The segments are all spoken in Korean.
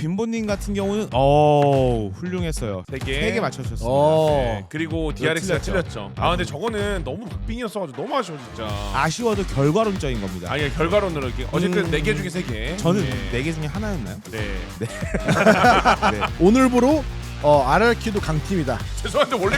빈보님 같은 경우는 훌륭했어요. 3개 맞춰주셨습니다. 네. 그리고 DRX가 틀렸죠. 근데 저거는 너무 박빙이었어가지고 너무 아쉬워 진짜. 아쉬워도 결과론적인 겁니다. 아니 결과론으로 이렇게 어쨌든 4개 중에 3개. 저는 4개 중에 하나였나요? 네. 네. 오늘부로 RRQ도 강팀이다. 죄송한데 원래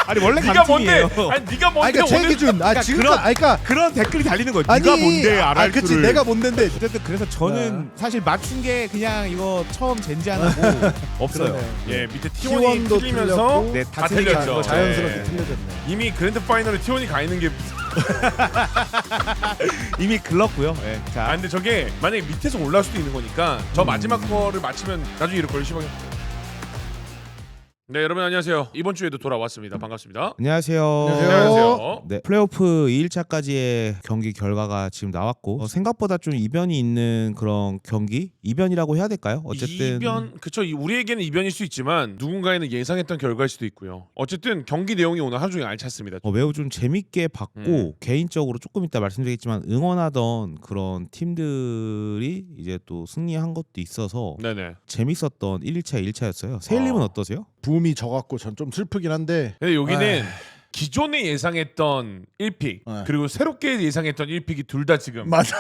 아니 원래 네가 강팀이에요. 뭔데? 아니 네가 뭔데? 그러니까 제 오늘 기준. 지금 그러니까 그런 댓글이 달리는 거예요. 아니, 네가 뭔데 RRQ를. 그치 내가 뭔데인데. 어쨌든 그래서 저는 사실 맞춘 게 그냥 이거 처음 젠지 안 하고 없어요. 그러네. 예 밑에 T1이 T1도 틀리면서 틀렸고, 네, 다 다 틀렸죠. 자연스럽게 네. 틀려졌네. 이미 그랜드 파이널에 T1이 가 있는 게. 이미 글렀고요. 네, 자, 근데 저게 만약에 밑에서 올라올 수도 있는 거니까 저 마지막 거를 맞히면 나중에 이럴 걸 시방에. 네 여러분 안녕하세요. 이번 주에도 돌아왔습니다. 반갑습니다. 안녕하세요. 안녕하세요. 네, 플레이오프 2일차까지의 경기 결과가 지금 나왔고 생각보다 좀 이변이 있는 그런 경기? 이변이라고 해야 될까요? 어쨌든 이변 그쵸. 우리에게는 이변일 수 있지만 누군가에는 예상했던 결과일 수도 있고요. 어쨌든 경기 내용이 오늘 하루 종일 알찼습니다. 매우 좀 재밌게 봤고 개인적으로 조금 이따 말씀드리겠지만 응원하던 그런 팀들이 이제 또 승리한 것도 있어서 네네. 재밌었던 1일차 2일차였어요. 세일님은 어떠세요? 붐이 져갖고 전 좀 슬프긴 한데. 근데 여기는 기존에 예상했던 1픽 그리고 새롭게 예상했던 1픽이 둘 다 지금 맞아.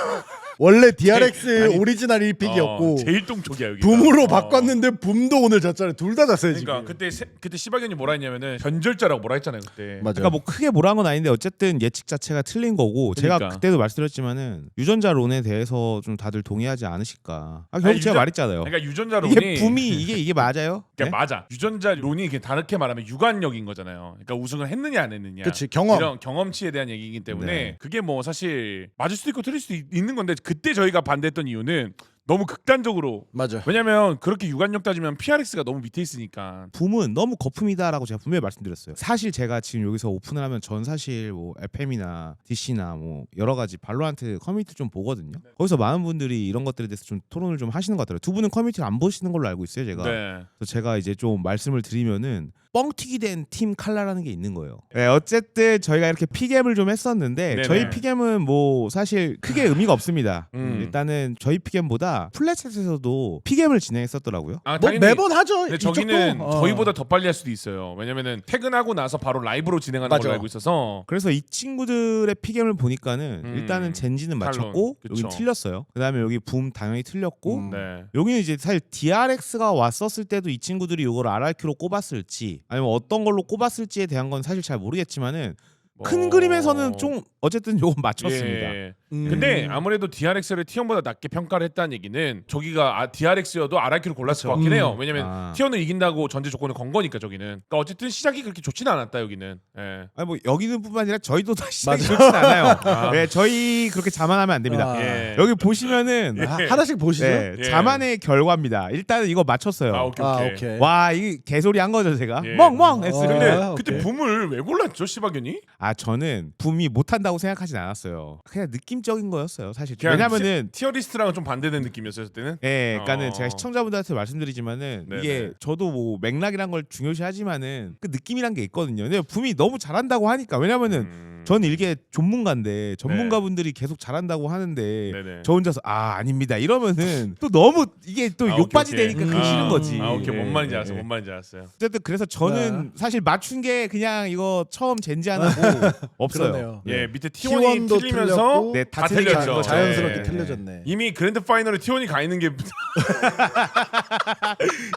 원래 DRX 아니, 오리지널 1픽이었고 제일 똥촉이야 여기. 붐으로 바꿨는데 붐도 오늘 졌잖아요. 둘 다 졌어요 그러니까 지금. 그때 시바견이 뭐라 했냐면은 변절자라고 뭐라 했잖아요 그때. 맞아. 그러니까 뭐 크게 뭐라 한 건 아닌데 어쨌든 예측 자체가 틀린 거고 제가 그러니까. 그때도 말씀드렸지만은 유전자론에 대해서 좀 다들 동의하지 않으실까. 결국 아니, 제가 말했잖아요. 그러니까 유전자론이 이게 붐이 이게 맞아요? 그러니까 네? 맞아. 유전자론이 그냥 다르게 말하면 유관력인 거잖아요. 그러니까 우승을 했느냐 안 했느냐. 그치, 경험. 이런 경험치에 대한 얘기이기 때문에 네. 그게 뭐 사실 맞을 수도 있고 틀릴 수도 있는 건데 그때 저희가 반대했던 이유는 너무 극단적으로. 맞아. 왜냐면 그렇게 유관력 따지면 PRX가 너무 밑에 있으니까. 붐은 너무 거품이다라고 제가 분명히 말씀드렸어요. 사실 제가 지금 여기서 오픈을 하면 전 사실 뭐 FM이나 DC나 뭐 여러 가지 발로란트 커뮤니티 좀 보거든요. 거기서 많은 분들이 이런 것들에 대해서 좀 토론을 좀 하시는 것 같더라고요. 두 분은 커뮤니티를 안 보시는 걸로 알고 있어요, 제가. 네. 그래서 제가 이제 좀 말씀을 드리면은 뻥튀기 된 팀 칼라라는 게 있는 거예요. 네, 어쨌든 저희가 이렇게 피겜을 좀 했었는데 네네. 저희 피겜은 뭐 사실 크게 의미가 없습니다. 일단은 저희 피겜보다 플랫챗에서도 피겜을 진행했었더라고요. 뭐 당연히 매번 하죠. 근데 이쪽도. 저기는 저희보다 더 빨리 할 수도 있어요. 왜냐면은 퇴근하고 나서 바로 라이브로 진행하는 맞아. 걸로 알고 있어서. 그래서 이 친구들의 피겜을 보니까는 음. 일단은 젠지는 탈론. 맞췄고 그쵸. 여긴 틀렸어요. 그다음에 여기 붐 당연히 틀렸고 네. 여기는 이제 사실 DRX가 왔었을 때도 이 친구들이 이걸 RRQ로 꼽았을지 아니면 어떤 걸로 꼽았을지에 대한 건 사실 잘 모르겠지만은 큰 그림에서는 좀 어쨌든 요건 맞췄습니다. 예. 근데 아무래도 DRX를 T1보다 낮게 평가를 했다는 얘기는 저기가 DRX여도 RRQ를 골랐을 것 같긴 해요. 왜냐면 T1을 이긴다고 전제 조건을 건 거니까 저기는. 그러니까 어쨌든 시작이 그렇게 좋지는 않았다 여기는. 예. 아니 뭐 여기는 뿐만 아니라 저희도 다 시작이 좋진 않아요. 네, 저희 그렇게 자만하면 안 됩니다. 예. 여기 보시면은 하나씩 보시죠. 네, 예. 자만의 결과입니다. 일단은 이거 맞췄어요. 오케이. 와, 이 개소리 한 거죠 제가. 예. 멍멍 했어요. 근데 아, 그때 오케이. 붐을 왜 골랐죠 시바견이? 저는 붐이 못한다고 생각하진 않았어요. 그냥 느낌적인 거였어요 사실. 그냥 왜냐면은 티어리스트랑은 좀 반대된 느낌이었어요 그때는. 그러니까는 제가 시청자분들한테 말씀드리지만은 네네. 이게 저도 뭐 맥락이란 걸 중요시하지만은 그 느낌이란 게 있거든요. 근데 붐이 너무 잘한다고 하니까 왜냐면은 전 일개 전문가인데 전문가분들이 계속 잘한다고 하는데 네네. 저 혼자서 아닙니다 이러면은 또 너무 이게 또 욕받이 오케이. 되니까 그게 싫은 거지. 오케이. 뭔 말인지 예, 알았어. 예. 뭔 말인지 알았어요. 어쨌든 그래서 저는 사실 맞춘 게 그냥 이거 처음 젠지 안 하고 없어요. 그러네요. 예, 밑에 T1이 T1도 틀리면서 틀렸고, 네, 다 다 틀렸죠. 자연스럽게 네. 틀려졌네. 이미 그랜드 파이널에 T1이 가 있는 게.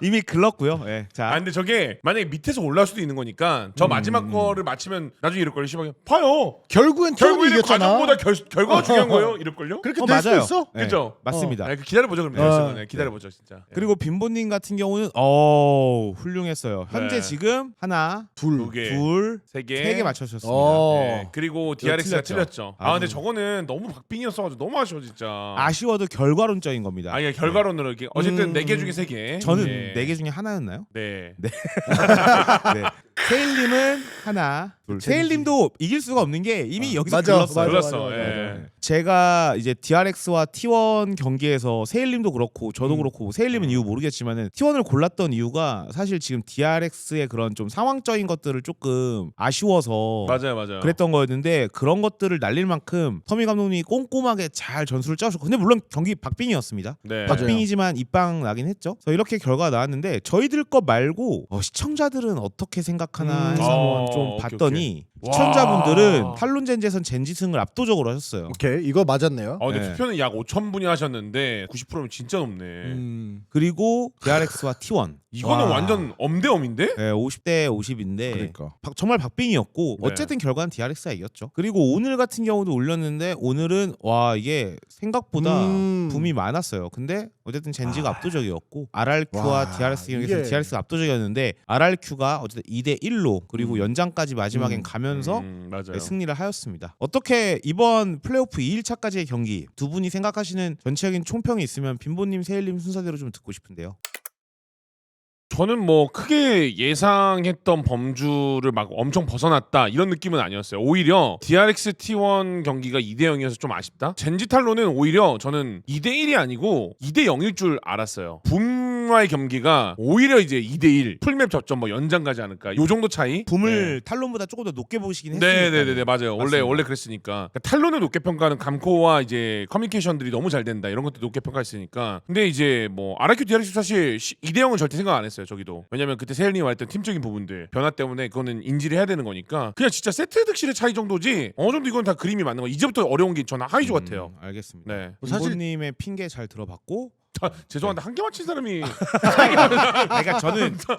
이미 글렀고요. 예. 자, 근데 저게 만약에 밑에서 올라올 수도 있는 거니까 저 마지막 거를 맞히면 나중에 이럴 걸요. 시방에 봐요. 결국엔 T1이 결국에는 이겼잖아. 과정보다 결과가 중요한 거예요. 이럴 걸요. 그렇게 될 수도 맞아요. 있어? 네, 그죠? 맞습니다. 기다려 보죠 그럼. 네, 기다려 보죠 진짜. 그리고 빈보님 같은 경우는 훌륭했어요. 현재 네. 지금 하나, 두 개, 둘, 세 개, 3개 맞춰주셨습니다. 네. 그리고 DRX가 틀렸죠. 틀렸죠. 근데 저거는 너무 박빙이었어가지고 너무 아쉬워 진짜. 아쉬워도 결과론적인 겁니다. 아니 결과론으로 이렇게 어쨌든 4개 중에 3개. 저는 예. 4개 중에 하나였나요? 네. 네. 세일님은 하나, 둘. 세일님도 이길 수가 없는 게 이미 여기서 맞아, 글렀어요. 글렀어. 맞아. 예. 제가 이제 DRX와 T1 경기에서 세일님도 그렇고 저도 그렇고 세일님은 이유 모르겠지만은 T1을 골랐던 이유가 사실 지금 DRX의 그런 좀 상황적인 것들을 조금 아쉬워서 맞아요. 그랬던 거였는데 그런 것들을 날릴 만큼 터미 감독님이 꼼꼼하게 잘 전술을 짜주셨고 근데 물론 경기 박빙이었습니다. 네. 맞아요. 박빙이지만 입방 나긴 했죠. 그래서 이렇게 결과가 나왔는데 저희들 것 말고 시청자들은 어떻게 생각하나 해서 한번 좀 오케이, 봤더니 오케이. 시청자분들은 와. 탈론 젠지에선 젠지승을 압도적으로 하셨어요. 오케이 이거 맞았네요. 근데 네. 투표는 약 5,000분이 하셨는데 90%면 진짜 높네. 그리고 DRX와 T1 이거는 와. 완전 엄대엄인데? 네, 50대 50인데 그러니까. 정말 박빙이었고 네. 어쨌든 결과는 DRX가 이겼죠. 그리고 오늘 같은 경우도 올렸는데 오늘은 와 이게 생각보다 붐이 많았어요. 근데 어쨌든 젠지가 압도적이었고 RRQ와 와, DRX 경기에서 이게- DRX가 압도적이었는데 RRQ가 어쨌든 2대 1로 그리고 연장까지 마지막엔 음. 가면서 맞아요. 네, 승리를 하였습니다. 어떻게 이번 플레이오프 2일차까지의 경기 두 분이 생각하시는 전체적인 총평이 있으면 빈보님, 세일님 순서대로 좀 듣고 싶은데요. 저는 뭐 크게 예상했던 범주를 막 엄청 벗어났다 이런 느낌은 아니었어요. 오히려 DRX T1 경기가 2대 0이어서 좀 아쉽다. 젠지탈로는 오히려 저는 2대 1이 아니고 2대 0일 줄 알았어요. 붐과의 경기가 오히려 이제 2대 1 풀맵 접전 뭐 연장 가지 않을까. 요 정도 차이. 붐을 탈론보다 조금 더 높게 보시긴 했으니까. 네네네 맞아요. 원래 그랬으니까 그러니까 탈론을 높게 평가하는 감코와 이제 커뮤니케이션들이 너무 잘 된다 이런 것도 높게 평가했으니까. 근데 이제 뭐 RRQ DRX 사실 2대 0은 절대 생각 안 했어요. 저기도. 왜냐면 그때 세일님 말했던 팀적인 부분들 변화 때문에 그거는 인지를 해야 되는 거니까 그냥 진짜 세트 득실의 차이 정도지 어느 정도 이건 다 그림이 맞는 거. 이제부터 어려운 게 저는 하이조 같아요. 알겠습니다. 네. 사실- 빈보님의 핑계 잘 들어봤고 죄송한데 한 개 맞힌 사람이 그러니까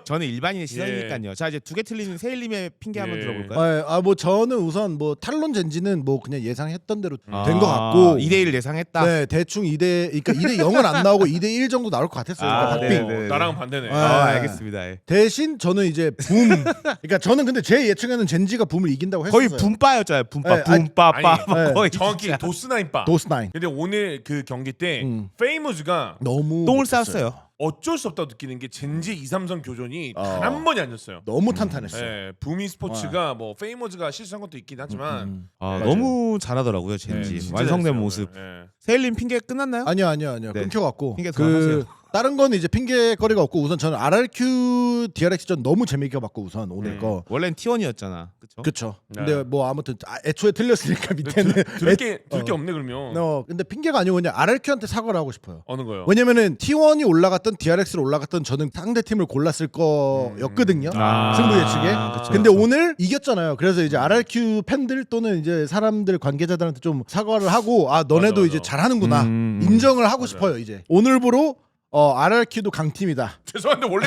저는 일반인의 시선이니까요. 자 이제 두 개 틀린 세일님의 핑계 한번 예. 들어볼까요? 뭐 저는 우선 뭐 탈론 젠지는 뭐 그냥 예상했던 대로 된 것 같고 2대 1 예상했다. 네 대충 2대 그러니까 2대 0은 안 나오고 2대 1 정도 나올 것 같았어요. 그러니까 박빙. 네네네. 나랑은 반대네. 아, 알겠습니다. 예. 대신 저는 이제 붐 그러니까 저는 근데 제 예측에는 젠지가 붐을 이긴다고 했었어요. 거의 붐빠였잖아요. 붐빠, 네, 붐빠빠. 아니, 거의 정확히 진짜. 도스나인바. 도스나인 근데 오늘 그 경기 때 페이머즈가 너무 똥을 못했어요. 쌌어요. 어쩔 수 없다고 느끼는 게 젠지 2, 3선 교전이 단 어. 한 번이 아니었어요. 너무 탄탄했어. 네, 부미 스포츠가 뭐 페이머즈가 실수한 것도 있긴 하지만 맞아요. 너무 잘하더라고요, 젠지. 네, 진짜 완성된 잘했어요. 모습. 네. 세일님 핑계 끝났나요? 아니요. 네. 끊겨갖고 핑계 그 그만하세요. 다른 건 이제 핑계거리가 없고 우선 저는 RRQ DRX전 너무 재밌게 봤고 우선 오늘 거. 원래는 T1이었잖아. 그쵸? 그쵸. 네. 근데 뭐 아무튼 애초에 틀렸으니까 밑에는 들게 없네 그러면. 근데 핑계가 아니고 그냥 RRQ한테 사과를 하고 싶어요. 어느 거요? 왜냐면은 T1이 올라갔던 DRX를 올라갔던 저는 상대 팀을 골랐을 거였거든요. 승부 예측에. 그쵸, 근데 그쵸. 오늘 이겼잖아요. 그래서 이제 RRQ 팬들 또는 이제 사람들 관계자들한테 좀 사과를 하고 너네도 맞아. 이제 잘하는구나 인정을 하고 싶어요 이제. 오늘부로 RRQ도 강팀이다. 죄송한데 원래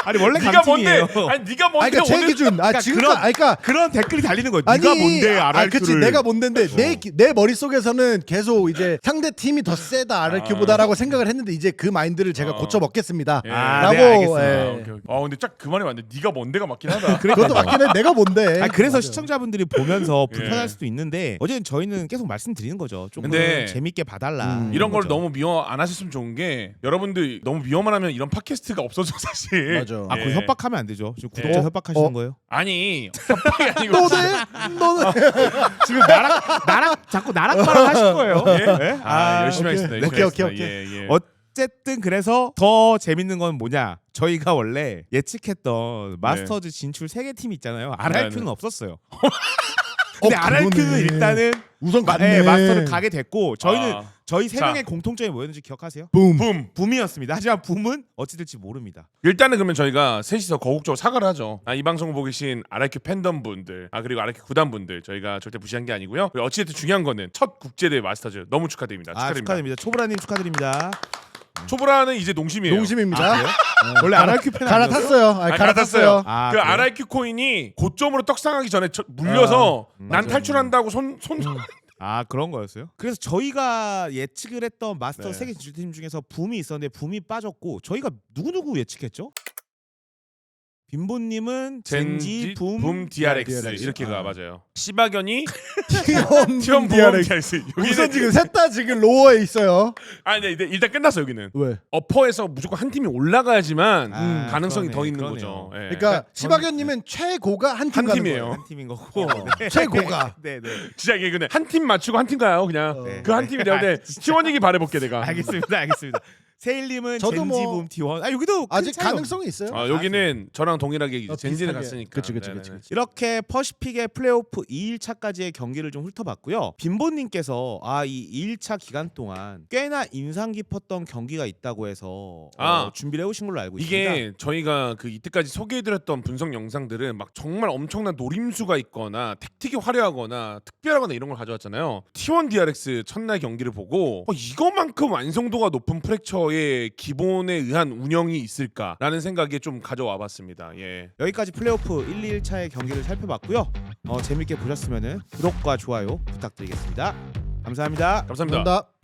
아니 원래 네가 뭔데? 강팀이에요. 아니 네가 뭔데 그러니까 제 오늘 기준. 그러니까 그런 댓글이 달리는 거예요. 네가 뭔데 RRQ를. 그치 내가 뭔데인데 내 머릿속에서는 계속 이제 상대 팀이 더 세다 RRQ보다라고 생각을 했는데 이제 그 마인드를 제가 고쳐 먹겠습니다. 예. 네, 라고 알겠습니다. 오케이. 근데 딱 그 말이 맞네. 네가 뭔데가 맞긴 하다. 그것도 맞긴 해. 내가 뭔데. 아니, 그래서 맞아요. 시청자분들이 보면서 불편할 예. 수도 있는데 어쨌든 저희는 계속 말씀드리는 거죠. 조금 근데 재밌게 봐달라. 이런 걸 거죠. 너무 미워 안 하셨으면 좋은 게 여러분들 너무 미워만 하면 이런 팟캐스트가 없어져 사실. 맞아. 그 협박하면 안 되죠. 지금 구독자 예. 협박하시는 거예요? 아니 협박이 아니고 너는 지금 나랑 자꾸 나랑 말하실 거예요. 예? 열심히 오케이. 하겠습니다. 오케이, 열심히 오케이. 하겠습니다. 예. 어쨌든 그래서 더 재밌는 건 뭐냐? 저희가 원래 예측했던 마스터즈 진출 3개 팀이 있잖아요. RRQ는 네. 없었어요. 근데 RRQ는 그러네. 일단은 우선 갔네. 마스터를 가게 됐고 저희는 저희 세 자. 명의 공통점이 뭐였는지 기억하세요? 붐. 붐. 붐이었습니다. 하지만 붐은 어찌 될지 모릅니다. 일단은 그러면 저희가 셋이서 거국적으로 사과를 하죠. 이 방송을 보고 계신 RRQ 팬덤 분들, 그리고 RRQ 구단 분들 저희가 절대 무시한 게 아니고요. 그리고 어찌됐든 중요한 거는 첫 국제대회 마스터즈 너무 축하드립니다. 축하드립니다. 초보라님 축하드립니다. 초보라는 이제 농심이에요. 농심입니다. 원래 RRQ 팬 아니었어요? 갈아탔어요. 갈아탔어요. 아, 그 그래요? RRQ 코인이 고점으로 떡상하기 전에 물려서 난 맞아요. 탈출한다고 손 그런 거였어요? 그래서 저희가 예측을 했던 마스터 네. 세계 진출팀 중에서 붐이 있었는데 붐이 빠졌고 저희가 누구누구 예측했죠? 빈보님은 젠지 붐 DRX DRX. 이렇게 가 아. 맞아요. 시바견이 티원 티원 붐 DRX. 우선 지금 셋 다 지금 로어에 있어요. 아니 일단 끝났어 여기는. 왜? 어퍼에서 무조건 한 팀이 올라가야지만 가능성이 그러네, 더 있는 그러네요. 거죠. 예. 그러니까 시바견님은 최고가 한 팀 한 가는 팀이에요. 거예요. 한 팀인 거고 최고가. 네네 진짜 이게 근데 한 팀 맞추고 한 팀 가요 그냥. 네. 그 한 팀이 내가 근데 T1이기 바래볼게 내가. 알겠습니다. 세일님은 저도 젠지 뭐 붐 T1 여기도 큰 아직 차이가 가능성이 있어요. 아 여기는 저랑 동일하게 이제 젠지는 비슷하게. 갔으니까. 그치. 네네. 이렇게 퍼시픽의 플레이오프 2일차까지의 경기를 좀 훑어봤고요. 빈보님께서 이 2일차 기간 동안 꽤나 인상 깊었던 경기가 있다고 해서 준비를 해오신 걸로 알고 있습니다. 이게 저희가 그 이때까지 소개해드렸던 분석 영상들은 막 정말 엄청난 노림수가 있거나 택틱이 화려하거나 특별하거나 이런 걸 가져왔잖아요. T1 DRX 첫날 경기를 보고 이거만큼 완성도가 높은 프랙처의 기본에 의한 운영이 있을까라는 생각에 좀 가져와봤습니다. 예. 여기까지 플레이오프 1, 2일차의 경기를 살펴봤고요. 재밌게 보셨으면 구독과 좋아요 부탁드리겠습니다. 감사합니다. 감사합니다. 감사합니다.